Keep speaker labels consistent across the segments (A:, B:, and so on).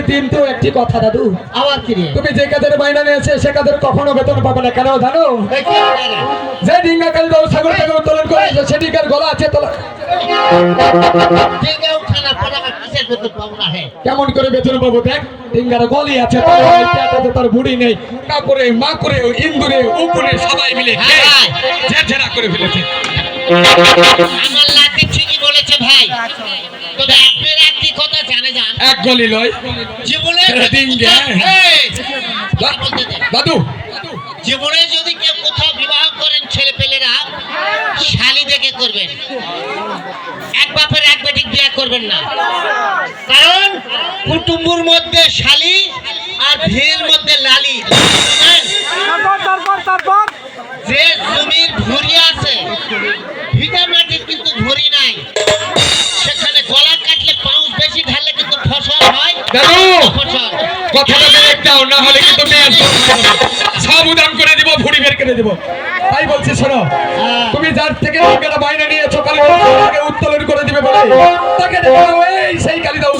A: কিন্তু একটি কথা দাদু,
B: আবার কি রে?
A: তুমি যে কাজের বাইনা নিয়েছে সে কাজের কখনো বেতন পাবে না। কেন জানো?
B: এই কি রে?
A: যে ডিঙ্গা কাল দাও ছাগল থেকে উত্তোলন করেছে সে ডিঙ্গার গলা আছে তোলা।
B: ডিঙ্গা উঠানা পড়াকা কিসের বেতন পাবো না হে?
A: কেমন করে বেতন পাবো? দেখ ডিঙ্গার গলি আছে তোর, পেটাতে তোর বুড়ি নেই, কাপড়ে মা করে ইন্দুরে উপরে সবাই মিলে ঝেড়া করে ফেলেছে।
B: আমার লাতি ঠিকই বলেছে ভাই, তবে আপনার একটি কথা জানে যান,
A: এক গলি লয়
B: জীবনে
A: ডিঙ্গা। দাদু
B: জীবনে যদি কেউ কোথাও বিবাহ করেন ছেলে পেলেরা শালি দেখে করবেন, এক বাপের এক বেটি বিয়ে করবেন না। কারণ কুটুম্বুর মধ্যে শালি আর ভিড়ের মধ্যে লালি। যে জমির ভুঁড়ি আছে ভিটা মাটির কিন্তু ভুঁড়ি নাই, সেখানে গলা কাটলে পাউচ বেশি ঢাললে কিন্তু ফসল হয়।
A: দাদু
B: ফসল
A: কথাটা বের দাও, না হলে কিন্তু মেয়ের সব উদাম করে দিব, ভুড়ি বের করে দিব। তাই বলছি শোনো, তুমি যার থেকে ডিঙ্গাটা বাইনা নিয়েছো কালী তাকে উত্তোলন করে দিবে বলে তাকে দেখাও এই সেই কালী দাও।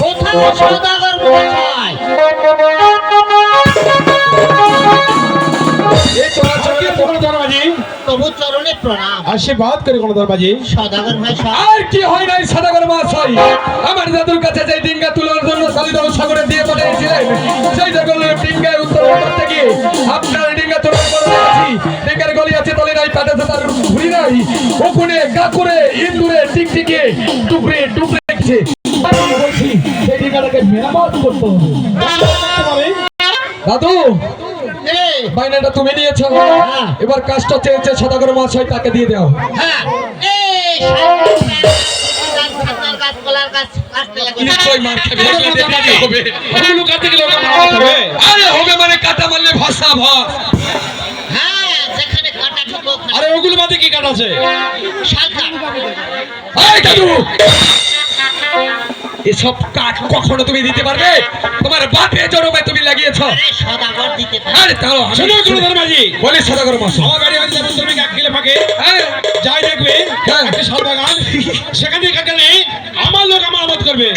B: কোথাও সওদাগর মশাই,
A: এই চলাচলে কোনো ধর্মাজি
B: তবু চরণে প্রণাম।
A: আশীর্বাদ করে কোনো ধর্মাজি।
B: সওদাগর ভাই
A: আর কি হয় নাই সদাগর মহাশয়, আমার দাদুর কাছে যে ডিঙ্গা তোলার জন্য কালীদাও সাগরে দিয়ে পাঠিয়েছিলেন সেই ডিঙ্গায় উত্তোলন করতে গিয়ে আপনার ডিঙ্গা তোলার করতে আছি, ডিঙ্গার গলি আছে তলে নাই, পাঠাতে তার ভুড়ি নাই, ওখানে কাকুরে ইন্দুরে টিকটিকে টুকরে টুকরে রেখেছে। বলছি সেই ডিঙ্গাটাকে মেরামত করতে হবে। দাদু বাইনাটা তুমি নিয়েছো, এবার কাজটা চেয়েছে সদাগর মহাশয়, তাকে দিয়ে দাও।
B: হ্যাঁ এই গাছপালার গাছ কাটতে লাগে
A: নিশ্চয় মার খাবে, হবে ওগুলো কাটতে গেলে ওকে মারতে হবে। আরে হবে মানে কাটা মারলে ভাষা ভাব।
B: হ্যাঁ যেখানে কাটা ঢুকো।
A: আরে ওগুলো বাদে কি কাটা আছে?
B: শালকা।
A: এই দাদু এসব কাঠ কখনো তুমি দিতে পারবে? তোমার বাপে জন্মে তুমি লাগিয়েছো।
B: আরে সদাগর দিতে পারে।
A: আরে তাও শোনো কোন ধর্মাজি বলে সদাগর মহাশয় আমার বাড়ি আছে, যেমন তুমি কাক গেলে ফাঁকে হ্যাঁ যাই দেখবে একটা শাল বাগান, সেখানে কাকালে আমার লোক আমার আবাদ করবে।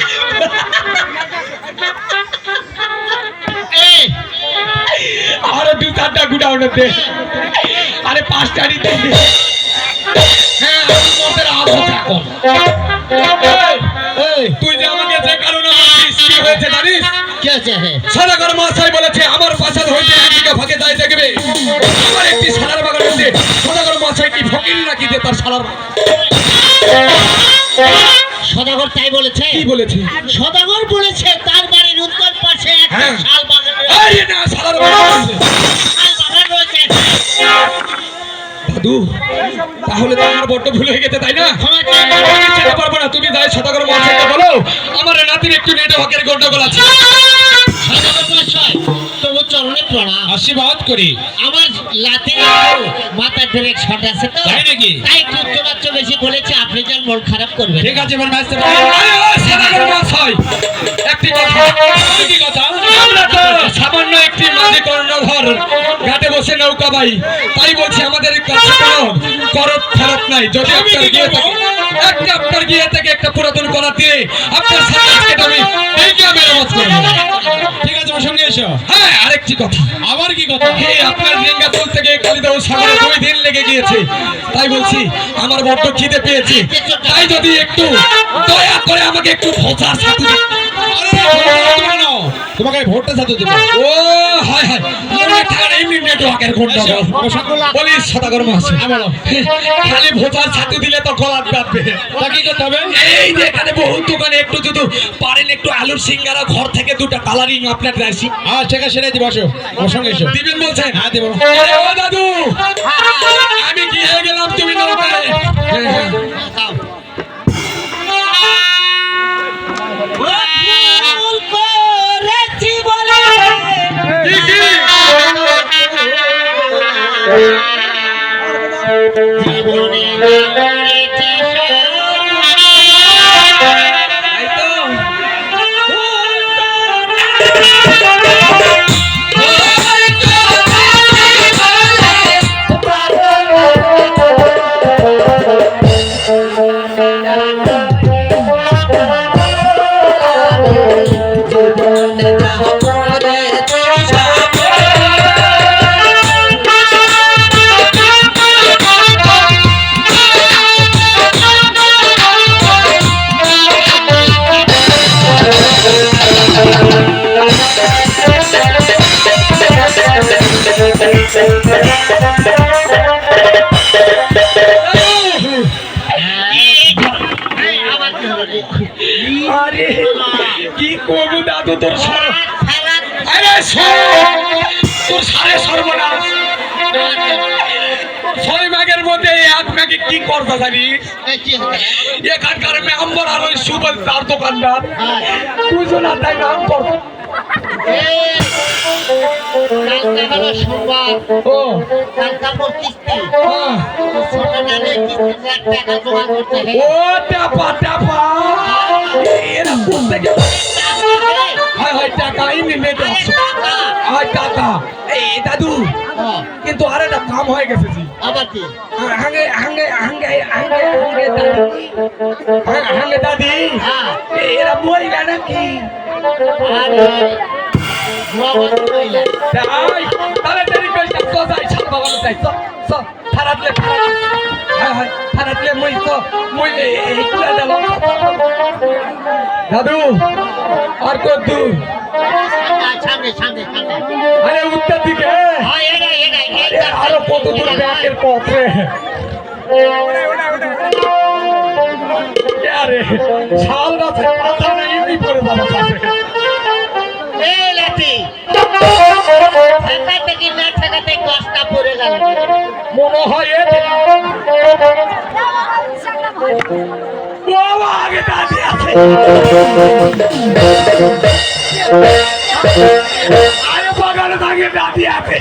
A: আরে দু চারটা গুডাউনে দে, আরে পাঁচটা নিতে হ্যাঁ আমি মোদের আধা থাকো। তুই যে আমাকে যে কারণে কি হয়েছে জানিস?
B: কি আছে?
A: সদাগর মহাশয় বলেছে আমার পাশাল হইতে একদিকে ফাঁকে যাই দেখবে, আমার একটি সালার বাগান হচ্ছে। সদাগর মহাশয় কি ফকির নাকি যে তার সালার?
B: সদাগর তাই বলেছে?
A: কি বলেছে?
B: সদাগর বলেছে তার বাড়ির উত্তর পাশে একটা শাল বাগান রয়েছে।
A: আরে না সালার বাগান
B: রয়েছে।
A: দাদু তাহলে তো আমার বড্ড ভুল হয়ে গেছে, তাই না? আমি যেতে পারবো না, তুমি যাই সদাগর মহাশয়কে বলো আমার নাতির একটু নেটে হকের গন্ডগোল আছে।
B: তবু চরণে প্রণাম,
A: আশীর্বাদ করি।
B: আমার লাতির মাথার ধরে শট আছে তো,
A: তাই নাকি?
B: তাই একটু উচ্চ বেশি বলেছে, আপনি যেন মন খারাপ করবেন।
A: ঠিক আছে এবার ম্যাচটা সদাগর মহাশয় একটি কথা। কি কথা? আমরা তো সামান্য একটি মাঝি কর্ণধর ঘাটে বসে নৌকা বাই, তাই বলছি আমাদের কাছে কোনো করত ফেরত নাই। যদি আপনার গিয়ে থেকে একটা পুরাতন করা দিয়ে আপনার সাথে আমি মেরামত করবো। ঠিক আছে আমার সঙ্গে এসো। হ্যাঁ আরেকটি কথা। আবার কি কথা? আপনার ডিঙ্গা তোল থেকে কালীদাও সাগরে 2 দিন লেগে গিয়েছে, তাই বলছি আমার বড্ড খিদে পেয়েছে, তাই যদি একটু দয়া করে আমাকে একটু ভোজা সাথে তোমাকে ভোটটা সাথে দেব। ও হায় হায় এমনি নেটওয়ার্কের ঘন্টা বলি সদাগর মহাশয় খালি ভোজার ছাতু দিলে তো গলা কাটবে, তা কি করতে হবে? এই যে এখানে বহু দোকানে একটু যদি পারেন একটু আলুর সিঙ্গারা ঘর থেকে 2টা কালারিং আপনার রাইসি। হ্যাঁ ঠিক আছে সেটাই দিব, আসো আমার সঙ্গে এসো। দিবেন বলছেন? হ্যাঁ দেব। ও দাদু আমি গিয়ে গেলাম, তুমি নৌকায়।
B: এই, আবার কি হলো রে?
A: আরে কি করবো দাদু তোর সর
B: ফেরাত,
A: আরে তোর সারে সর্বনাশ ছয় ভাগের মধ্যে এক ভাগে কি করতে জানিস
B: এই কি হলো?
A: এখানকার মেম্বার আর ওই সুবল তার দোকানদার
B: হ্যাঁ।
A: দুজন তাই নাম কর
B: এই, কালকে হলো সোমবার,
A: ও
B: কালকে মোর কিস্তি।
A: হ্যাঁ।
B: ছোট নামে কিস্তির টাকা জমা করতে হবে।
A: ও টাপা টাপা এরা কোথেকে হয় হয় টাকাই নিলে তো
B: আরে টাকা।
A: হয় টাকা এই দাদু
B: হ্যাঁ,
A: কিন্তু আর একটা কাম হয়ে গেছে জি
B: আবার কি?
A: হাঙ্গে হাঙ্গে হাঙ্গে হাঙ্গে হাঙ্গে দাদি
B: হ্যাঁ।
A: এরা মহিলা নাকি
B: আরে, নগদ কইলা।
A: তাই তাড়াতাড়ি করে তো যাই সব বাবা যাই তো সব থারাতলে হ্যাঁ হ্যাঁ থারাতলে মই এই কুলা দিলাম দাদু আর কত দূর
B: সামনে সামনে সামনে।
A: আরে উত্তর দিকে
B: হ্যাঁ, এটাই এটাই
A: আরে আরো কত দূর ব্যাংকের পথে আরে শাল গাছের পাতা না এমনি পড়ে যাবো পাশে
B: এই লাঠি ঠান্ডা থেকে না ঠেকাতে কষ্ট পড়ে গেল।
A: মনে হয় বাবা আগে দাদি আছে আরে বাগানে আগে দাদি আছে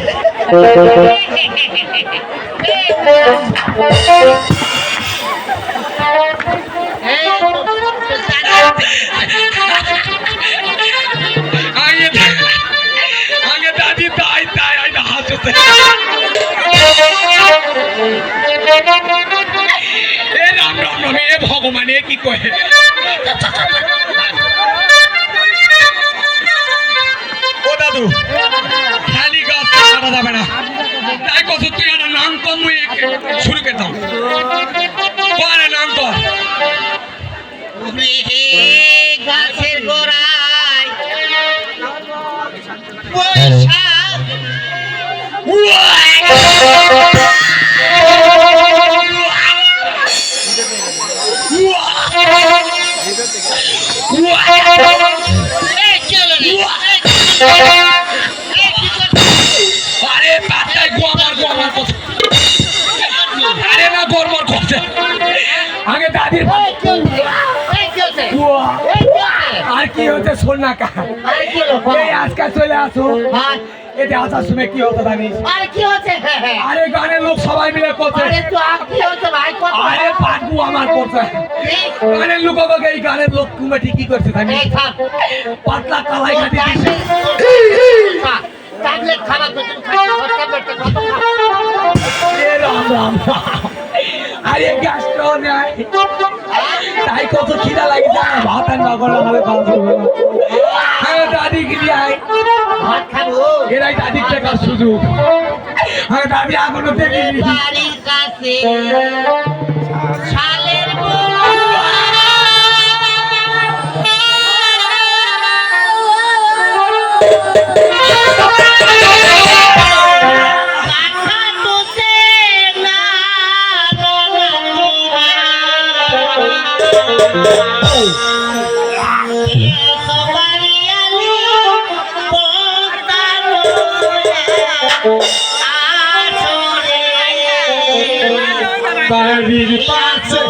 A: আগে আগে দাদি তাই তাই আই না হাসতে এ রাম রাম রাম এ ভগবান এ কি কয় ও দাদু খালি গাছ কাটা যাবে না তাই কত তুই একটা নাম কম শুরু করতাম কয় নাম কর
B: গাছের গোড়ায় পয়সা
A: আরে পাতায় গোয়ামার গোয়ামার কথা আরে না গোরমর করছে আগে দাদির উয়া, আর কি হচ্ছে শোন না কা এই আজকাল চলে আসো এতে আসার সময় কি হতো জানিস আরে গানের লোক সবাই মিলে করছে আরে পাটবু আমার করছে গানের লোক আমাকে এই গানের লোক কমিটি কি করছে জানিস পাতলা কালাই কাটি দিছে এ রাম রাম আরে গ্যাসটাও নাই তাই কত খিদা লাগে না ভাত আর না করলে আমাদের খাওয়া চলবে না হ্যাঁ দাদি গিয়ে আয় এরাই দাদির টাকার সুযোগ হ্যাঁ দাদি এখনো দেখিনি
B: বাড়ির কাছে শালের
A: বাড়ির পাশে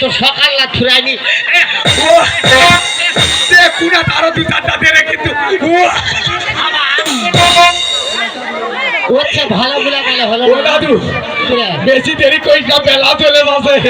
B: তো সকাল না ছুড়াইনি ভালো গুলা গেলে হলো
A: দাদু বেশি দেরি কই বেলা চলে যাচ্ছে